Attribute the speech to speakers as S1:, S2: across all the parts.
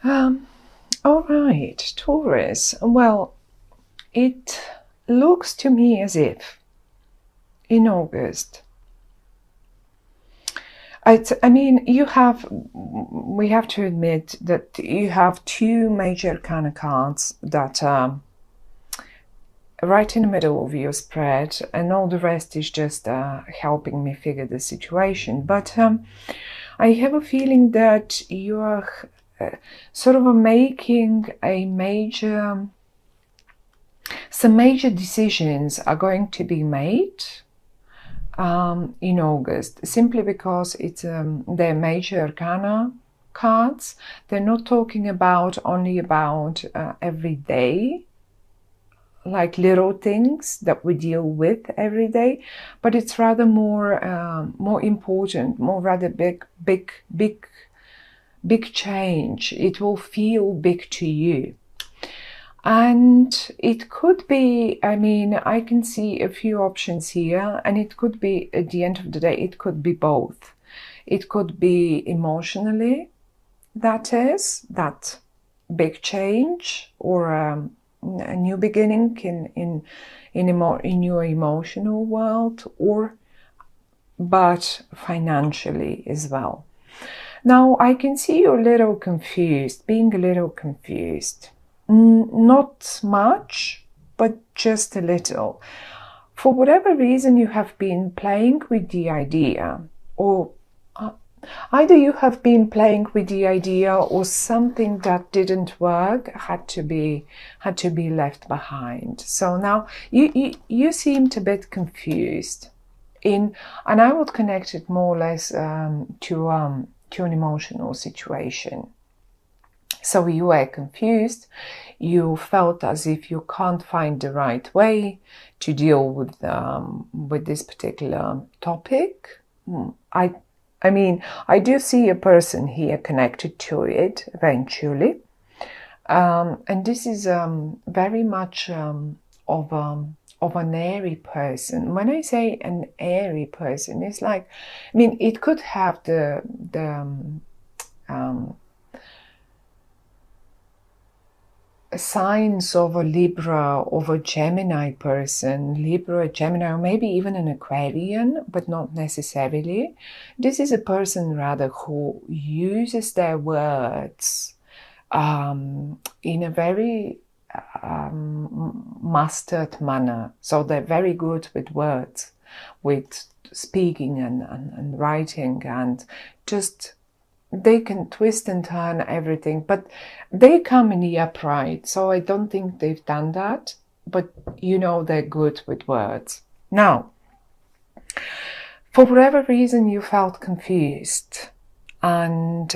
S1: Um, all right, Taurus. Well, it looks to me as if in August, I mean, we have to admit that you have two major kind of cards that are right in the middle of your spread, and all the rest is just helping me figure the situation. But I have a feeling that you are sort of making some major decisions are going to be made in August, simply because they're major arcana cards. They're not talking about only about every day, like little things that we deal with every day, but it's rather more important, more rather big change. It will feel big to you. And it could be, I mean, I can see a few options here, and it could be, at the end of the day, it could be both. It could be emotionally, that is, that big change, or a new beginning in your emotional world, but financially as well. Now, I can see you a little confused, being a little confused. Not much, but just a little. For whatever reason, you have been playing with the idea, or either you have been playing with the idea, or something that didn't work had to be left behind. So now you seemed a bit confused, and I would connect it more or less to an emotional situation. So you were confused, you felt as if you can't find the right way to deal with this particular topic. I mean, I do see a person here connected to it eventually. And this is very much of an airy person. When I say an airy person, it's like, I mean, it could have the signs of a Libra, of a Gemini person, Libra, Gemini, or maybe even an Aquarian, but not necessarily. This is a person rather who uses their words in a very mastered manner. So they're very good with words, with speaking and writing, and just they can twist and turn everything, but they come in the upright. So I don't think they've done that, but you know, they're good with words. Now, for whatever reason, you felt confused, and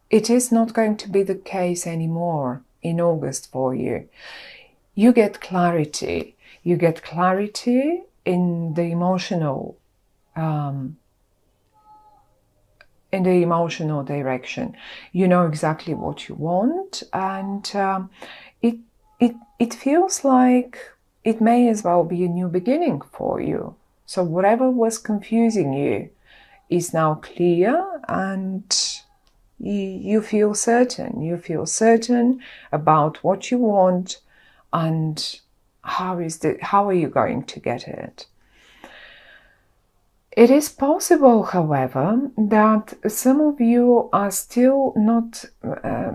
S1: it is not going to be the case anymore in August for you. You get clarity. You get clarity in the emotional direction. You know exactly what you want, and it feels like it may as well be a new beginning for you. So whatever was confusing you is now clear, and you feel certain. You feel certain about what you want, and how are you going to get it. It is possible, however, that some of you are still not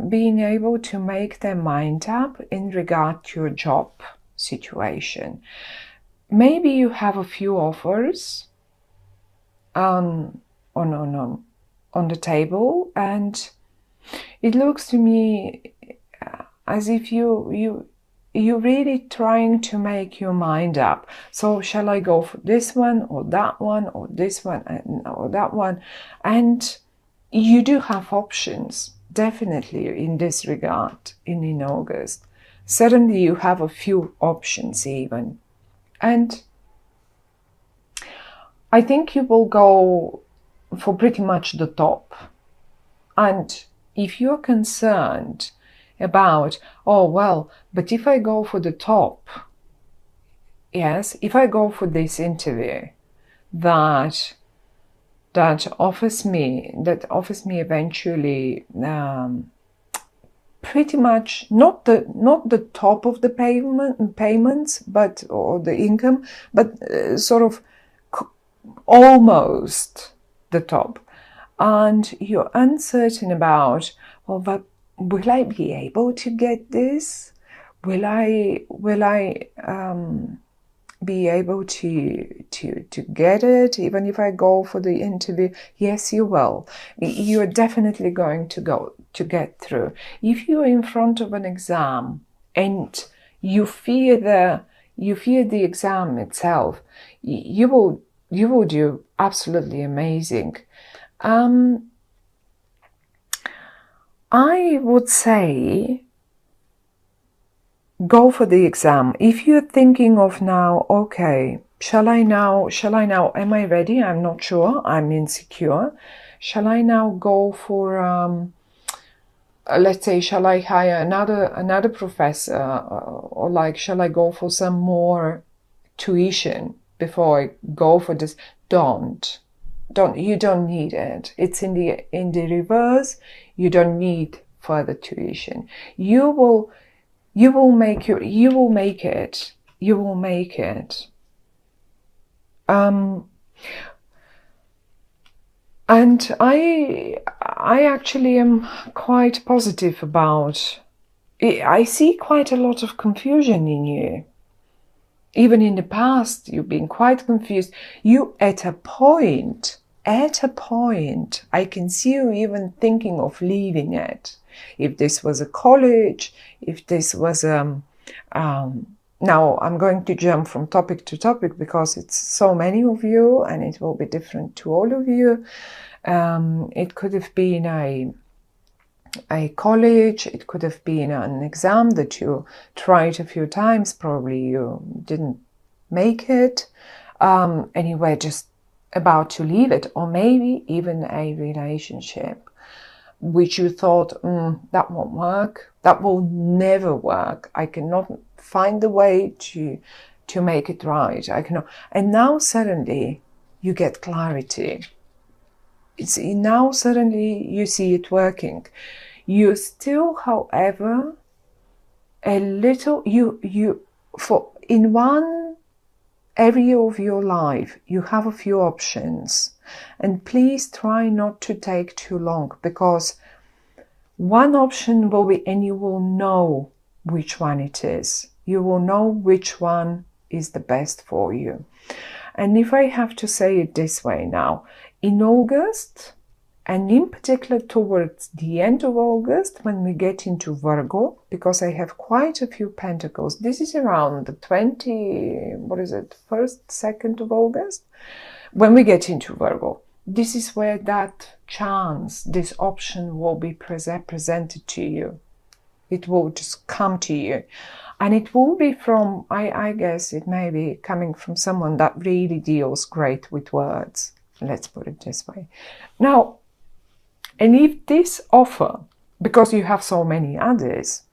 S1: being able to make their mind up in regard to your job situation. Maybe you have a few offers on the table, and it looks to me as if you're really trying to make your mind up. So shall I go for this one or that one or this one or that one? And you do have options, definitely, in this regard in August. Suddenly you have a few options even. And I think you will go for pretty much the top. And if you're concerned about, oh, well, but if I go for the top, yes, if I go for this interview, that that offers me eventually pretty much not the top of the payments, but or the income, but sort of almost the top, and you're uncertain about, well, but will I be able to get this? Will I be able to get it even if I go for the interview? Yes, you will. You're definitely going to get through. If you're in front of an exam and you fear the exam itself, you will do absolutely amazing. I would say go for the exam. If you're thinking of now, okay, shall I now, am I ready? I'm not sure, I'm insecure. Shall I now go for, let's say, shall I hire another professor, or like, shall I go for some more tuition before I go for this? You don't need it. It's in the reverse. You don't need further tuition. You will make it. And I actually am quite positive about it. I see quite a lot of confusion in you. Even in the past, you've been quite confused. You, at a point, I can see you even thinking of leaving it. If this was a college, if this was now I'm going to jump from topic to topic because it's so many of you and it will be different to all of you. It could have been a college, it could have been an exam that you tried a few times, probably you didn't make it, and you were just about to leave it, or maybe even a relationship which you thought, that won't work, that will never work, I cannot find the way to make it right, I cannot. And now suddenly you get clarity. Now suddenly you see it working. You still, however, a little, in one area of your life, you have a few options. And please try not to take too long, because one option will be, and you will know which one it is. You will know which one is the best for you. And if I have to say it this way now, in August, and in particular towards the end of August, when we get into Virgo, because I have quite a few pentacles, this is around the 1st, 2nd of August, when we get into Virgo, this is where that chance, this option will be presented to you. It will just come to you. And it will be from, I guess it may be coming from someone that really deals great with words. Let's put it this way. Now, and if this offer, because you have so many others,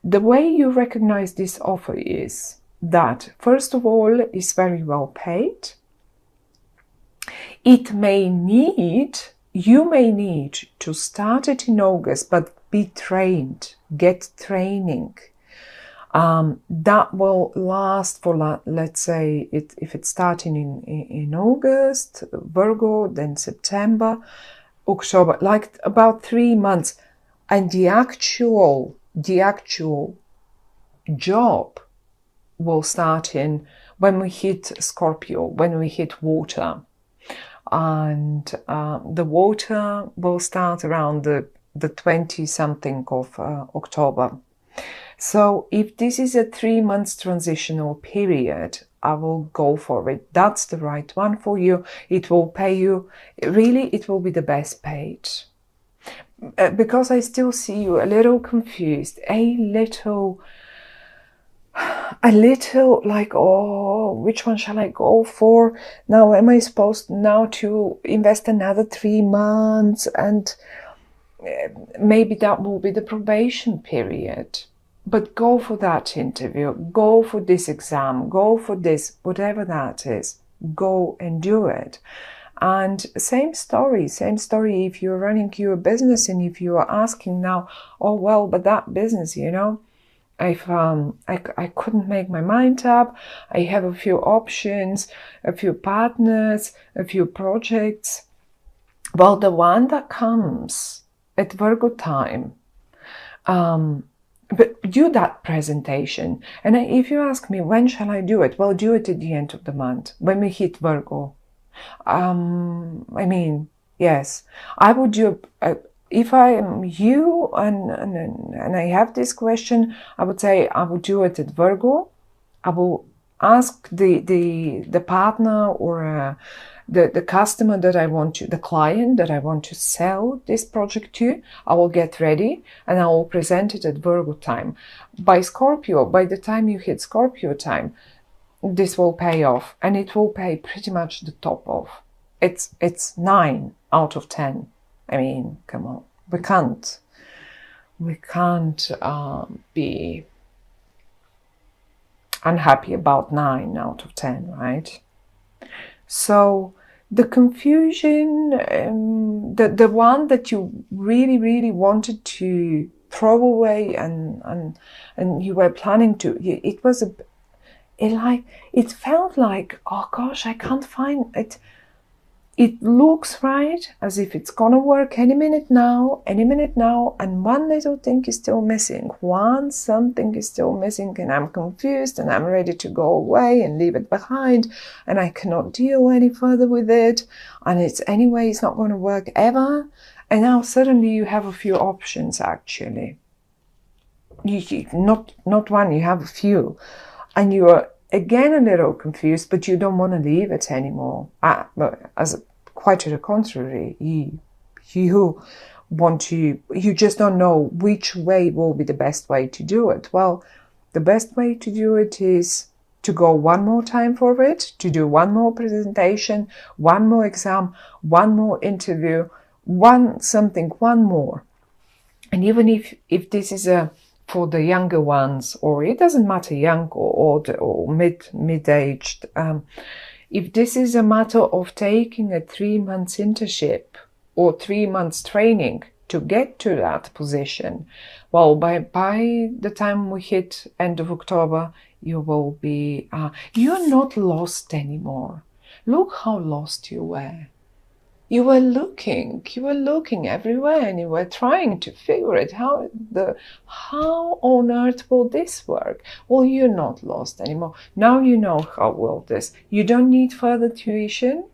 S1: the way you recognize this offer is that, first of all, it's very well paid. You may need to start it in August, but be trained, get training. That will last for, let's say, if it's starting in August, Virgo, then September, October, like about 3 months. And the actual job will start in when we hit Scorpio, when we hit water. And the water will start around the 20-something of October. So if this is a 3 months transitional period, I will go for it. That's the right one for you. It will pay you, really, it will be the best paid. Because I still see you a little confused, a little like, oh, which one shall I go for? Now, am I supposed now to invest another 3 months? And maybe that will be the probation period. But go for that interview, go for this exam, go for this, whatever that is, go and do it. And same story if you're running your business and if you are asking now, oh well, but that business, if I couldn't make my mind up, I have a few options, a few partners, a few projects. Well, the one that comes at Virgo time, but do that presentation. And if you ask me, when shall I do it? Well, do it at the end of the month, when we hit Virgo. Yes, I would do, if I am you and I have this question, I would say I would do it at Virgo. I will ask the partner or the customer that I want to, the client that I want to sell this project to. I will get ready and I will present it at Virgo time. By Scorpio, by the time you hit Scorpio time, this will pay off, and it will pay pretty much the top off. It's 9 out of 10. I mean, come on, we can't be unhappy about 9 out of 10, right? So the confusion, the one that you really wanted to throw away and you were planning to, it felt like, oh gosh, I can't find it. It looks right, as if it's gonna work any minute now, and one little thing is still missing. Something is still missing, and I'm confused, and I'm ready to go away and leave it behind, and I cannot deal any further with it, and it's not gonna work ever. And now suddenly you have a few options, actually. Not one, you have a few. And you are again a little confused, but you don't want to leave it anymore. Quite to the contrary, you just don't know which way will be the best way to do it. Well, the best way to do it is to go one more time for it, to do one more presentation, one more exam, one more interview, one more. And even if this is for the younger ones, or it doesn't matter, young or mid-aged, if this is a matter of taking a 3 months internship or 3 months training to get to that position, well, by the time we hit end of October, you will be, you're not lost anymore. Look how lost you were. You were looking everywhere, and you were trying to figure it how on earth will this work? Well, you're not lost anymore. Now you know how will this. You don't need further tuition.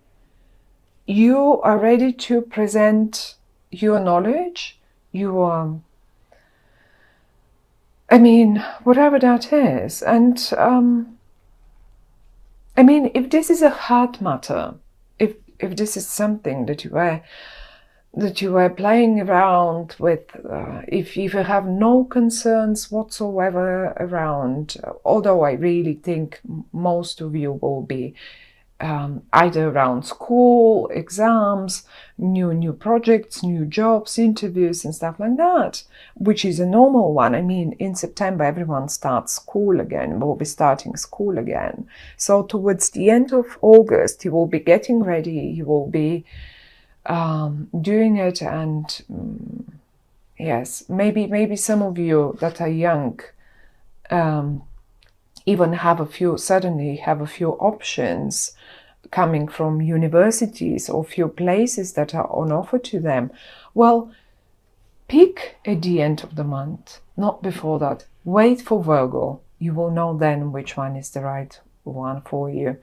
S1: You are ready to present your knowledge. You are, whatever that is. And if this is a hard matter, if this is something that you were playing around with, if you have no concerns whatsoever around, although I really think most of you will be either around school, exams, new projects, new jobs, interviews and stuff like that, which is a normal one. In September everyone starts school again, will be starting school again. So towards the end of August you will be getting ready, you will be doing it, and yes, maybe some of you that are young even suddenly have a few options coming from universities or few places that are on offer to them. Well, pick at the end of the month, not before that. Wait for Virgo. You will know then which one is the right one for you.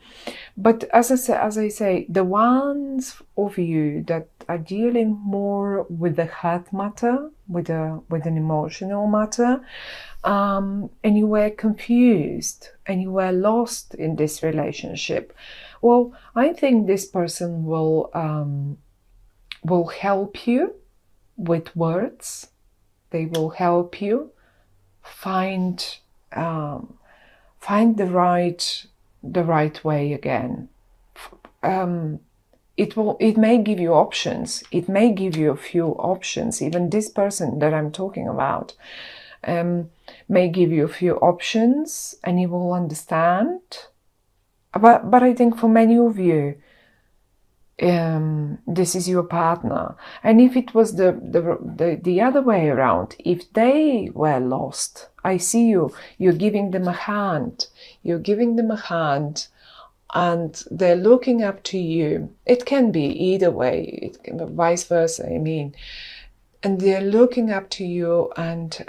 S1: But as I say, the ones of you that are dealing more with the heart matter, with an emotional matter, and you were confused and you were lost in this relationship, well, I think this person will help you with words. They will help you find the right way again. It may give you options. It may give you a few options. Even this person that I'm talking about may give you a few options, and you will understand. But I think for many of you, this is your partner. And if it was the other way around, if they were lost, I see you're giving them a hand. You're giving them a hand, and they're looking up to you. It can be either way, vice versa, I mean. And they're looking up to you, and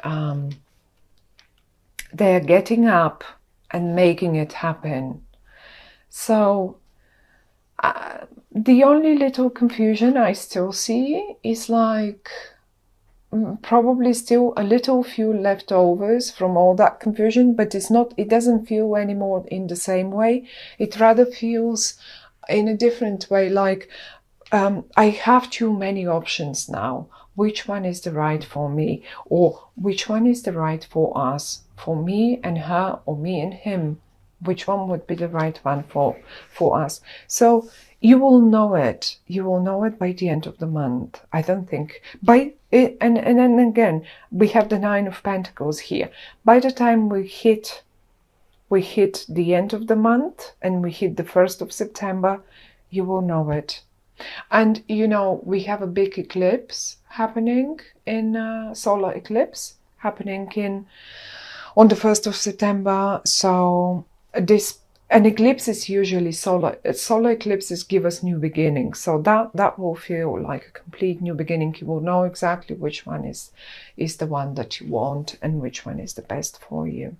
S1: they're getting up and making it happen. So the only little confusion I still see is like probably still a little few leftovers from all that confusion, but it doesn't feel anymore in the same way. It rather feels in a different way, like I have too many options now. Which one is the right for me? Or which one is the right for us? For me and her, or me and him? Which one would be the right one for us? So you will know it. You will know it by the end of the month. I don't think by it, and then again we have the Nine of Pentacles here. By the time we hit the end of the month and we hit the 1st of September, you will know it. And you know, we have a big eclipse happening in solar eclipse happening on the 1st of September. So an eclipse is usually solar eclipses give us new beginnings. So that will feel like a complete new beginning. You will know exactly which one is the one that you want and which one is the best for you.